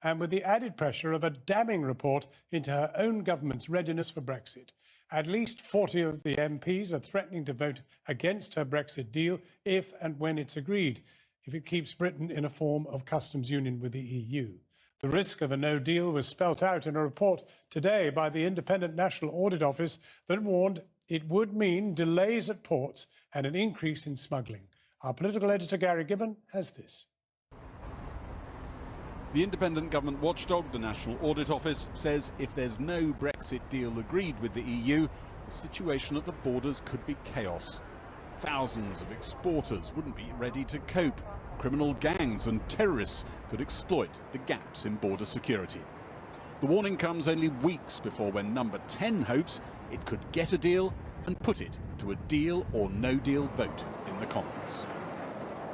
and with the added pressure of a damning report into her own government's readiness for Brexit. At least 40 of the MPs are threatening to vote against her Brexit deal if and when it's agreed, if it keeps Britain in a form of customs union with the EU. The risk of a no deal was spelt out in a report today by the Independent National Audit Office that warned it would mean delays at ports and an increase in smuggling. Our political editor, Kerry Given, has this. The independent government watchdog, the National Audit Office, says if there's no Brexit deal agreed with the EU, the situation at the borders could be chaos. Thousands of exporters wouldn't be ready to cope. Criminal gangs and terrorists could exploit the gaps in border security. The warning comes only weeks before when Number 10 hopes it could get a deal and put it to a deal or no deal vote in the Commons.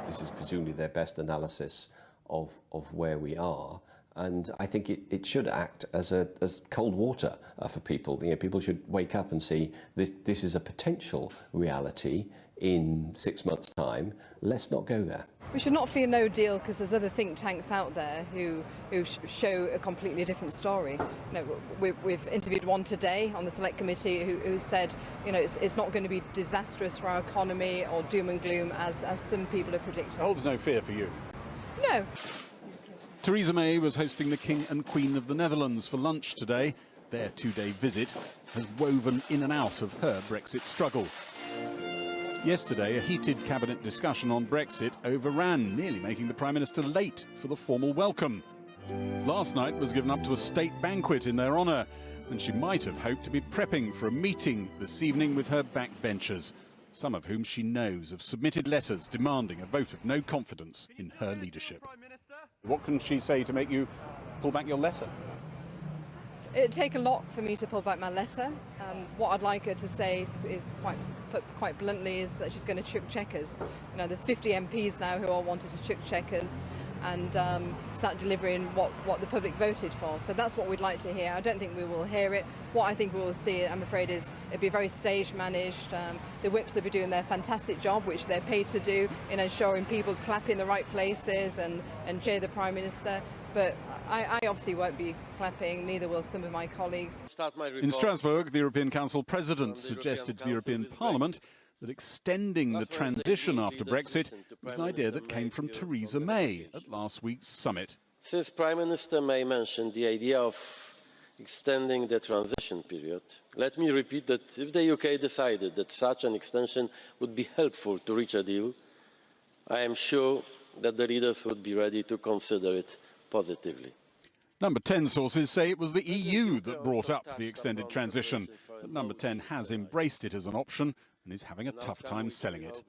This is presumably their best analysis of where we are, and I think it should act as cold water for people. You know, people should wake up and see this is a potential reality in 6 months' time. Let's not go there. We should not fear no deal because there's other think tanks out there who show a completely different story. You know, we've interviewed one today on the Select Committee who said, you know, it's not going to be disastrous for our economy or doom and gloom as some people are predicting. It holds no fear for you. No. Theresa May was hosting the King and Queen of the Netherlands for lunch today. Their two-day visit has woven in and out of her Brexit struggle. Yesterday, a heated cabinet discussion on Brexit overran, nearly making the Prime Minister late for the formal welcome. Last night was given up to a state banquet in their honour, and she might have hoped to be prepping for a meeting this evening with her backbenchers, some of whom she knows have submitted letters demanding a vote of no confidence in her leadership. What can she say to make you pull back your letter? It'd take a lot for me to pull back my letter. What I'd like her to say is quite bluntly is that she's going to chuck checkers. You know, there's 50 MPs now who all wanted to chuck checkers and start delivering what the public voted for. So that's what we'd like to hear. I don't think we will hear it. What I think we will see, I'm afraid, is it'll be very stage managed. The whips will be doing their fantastic job, which they're paid to do, in ensuring people clap in the right places and cheer the Prime Minister. But I obviously won't be clapping, neither will some of my colleagues. In Strasbourg, the European Council President suggested to the European Parliament that extending the transition after Brexit was an idea that came from Theresa May at last week's summit. Since Prime Minister May mentioned the idea of extending the transition period, let me repeat that if the UK decided that such an extension would be helpful to reach a deal, I am sure that the leaders would be ready to consider it positively. Number 10 sources say it was the EU that brought up the extended transition, but Number 10 has embraced it as an option and is having a tough time selling it.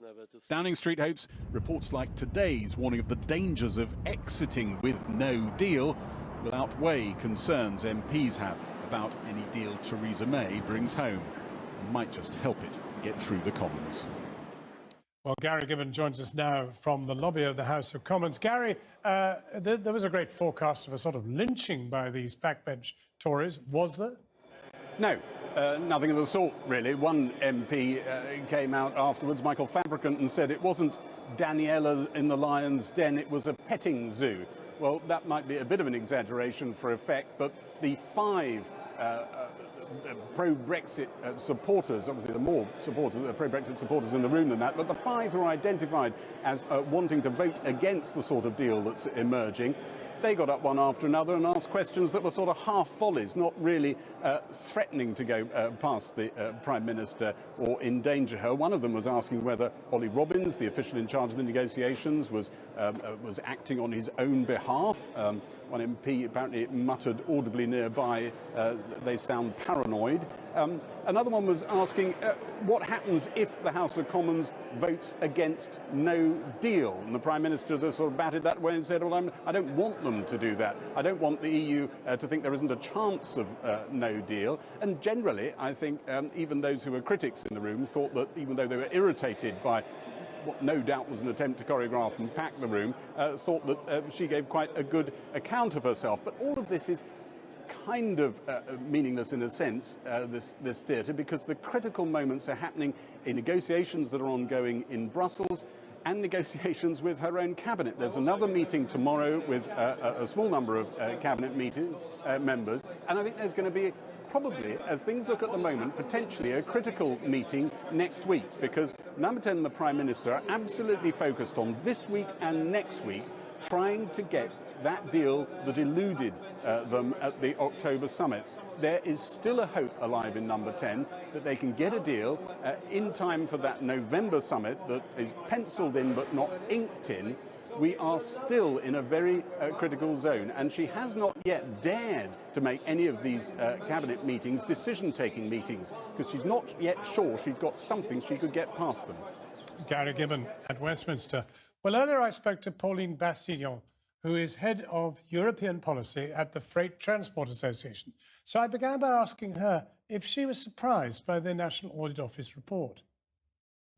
Downing Street hopes reports like today's warning of the dangers of exiting with no deal will outweigh concerns MPs have about any deal Theresa May brings home and might just help it get through the Commons. Well, Kerry Given joins us now from the lobby of the House of Commons. Gary, there was a great forecast of a sort of lynching by these backbench Tories. Was there? No, nothing of the sort, really. One MP came out afterwards, Michael Fabricant, and said it wasn't Daniela in the lion's den, it was a petting zoo. Well, that might be a bit of an exaggeration for effect, but the five pro-Brexit supporters, obviously the more supporters, pro-Brexit supporters in the room than that, but the five who are identified as wanting to vote against the sort of deal that's emerging, they got up one after another and asked questions that were sort of half volleys, not really threatening to go past the Prime Minister or endanger her. One of them was asking whether Ollie Robbins, the official in charge of the negotiations, was acting on his own behalf. One MP apparently muttered audibly nearby, they sound paranoid. Another one was asking what happens if the House of Commons votes against no deal? And the Prime Minister just sort of batted that way and said, well, I don't want them to do that. I don't want the EU to think there isn't a chance of no deal. And generally, I think even those who were critics in the room thought that even though they were irritated by what no doubt was an attempt to choreograph and pack the room, thought that she gave quite a good account of herself. But all of this is kind of meaningless in a sense, this theatre, because the critical moments are happening in negotiations that are ongoing in Brussels, and negotiations with her own cabinet. There's another meeting tomorrow with a small number of cabinet members, and I think there's going to be probably, as things look at the moment, potentially a critical meeting next week, because Number 10 and the Prime Minister are absolutely focused on this week and next week trying to get that deal that eluded them at the October summit. There is still a hope alive in Number 10 that they can get a deal in time for that November summit that is penciled in but not inked in. We are still in a very critical zone, and she has not yet dared to make any of these cabinet meetings decision-taking meetings, because she's not yet sure she's got something she could get past them. Kerry Given at Westminster. Well, earlier I spoke to Pauline Bastillon, who is head of European policy at the Freight Transport Association. So I began by asking her if she was surprised by the National Audit Office report.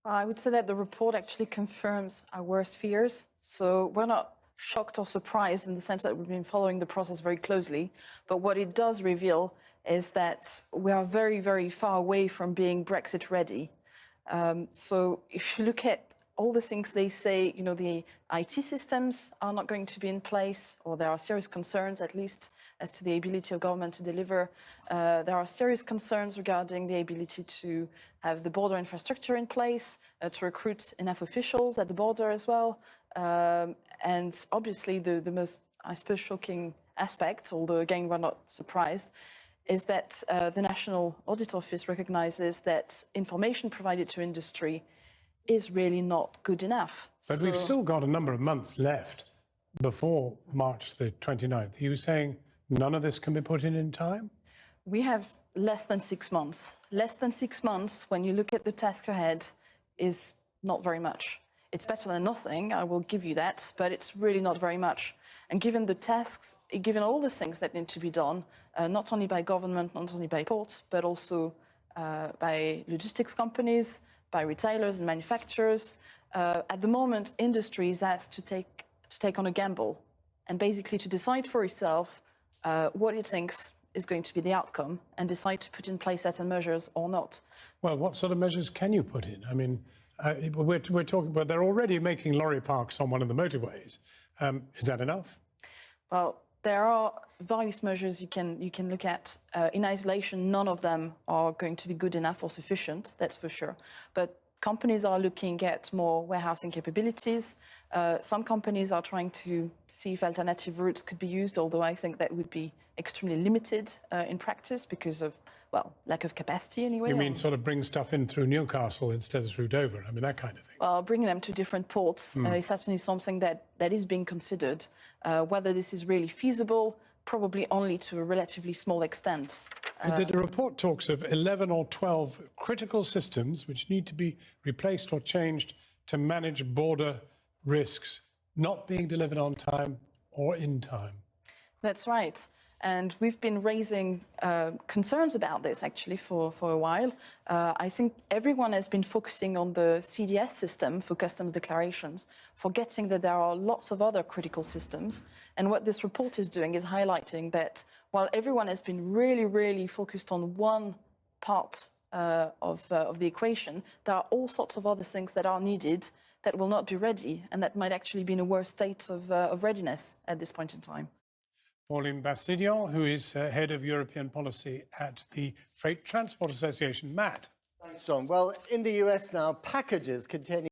I would say that the report actually confirms our worst fears. So we're not shocked or surprised in the sense that we've been following the process very closely. But what it does reveal is that we are very, very far away from being Brexit ready. So if you look at all the things they say, you know, the IT systems are not going to be in place, or there are serious concerns, at least, as to the ability of government to deliver. There are serious concerns regarding the ability to have the border infrastructure in place, to recruit enough officials at the border as well. And obviously the most, I suppose, shocking aspect, although again we're not surprised, is that the National Audit Office recognises that information provided to industry is really not good enough. But we've still got a number of months left before March the 29th. Are you saying none of this can be put in time? We have less than 6 months. Less than 6 months, when you look at the task ahead, is not very much. It's better than nothing, I will give you that, but it's really not very much. And given the tasks, given all the things that need to be done, not only by government, not only by ports, but also by logistics companies, by retailers and manufacturers, at the moment, industry is asked to take on a gamble and basically to decide for itself what it thinks is going to be the outcome and decide to put in place certain measures or not. Well, what sort of measures can you put in? I mean, we're talking about they're already making lorry parks on one of the motorways. Is that enough? Well, there are various measures you can look at. In isolation, none of them are going to be good enough or sufficient, that's for sure. But companies are looking at more warehousing capabilities. Some companies are trying to see if alternative routes could be used, although I think that would be extremely limited in practice because of, well, lack of capacity anyway. You mean sort of bring stuff in through Newcastle instead of through Dover? I mean, that kind of thing. Well, bringing them to different ports is certainly something that is being considered. Whether this is really feasible, probably only to a relatively small extent. The report talks of 11 or 12 critical systems which need to be replaced or changed to manage border risks not being delivered on time or in time. That's right. And we've been raising concerns about this, actually, for a while. I think everyone has been focusing on the CDS system for customs declarations, forgetting that there are lots of other critical systems. And what this report is doing is highlighting that while everyone has been really, really focused on one part of the equation, there are all sorts of other things that are needed that will not be ready and that might actually be in a worse state of readiness at this point in time. Pauline Bastillon, who is head of European policy at the Freight Transport Association. Matt. Thanks, John. Well, in the US now, packages containing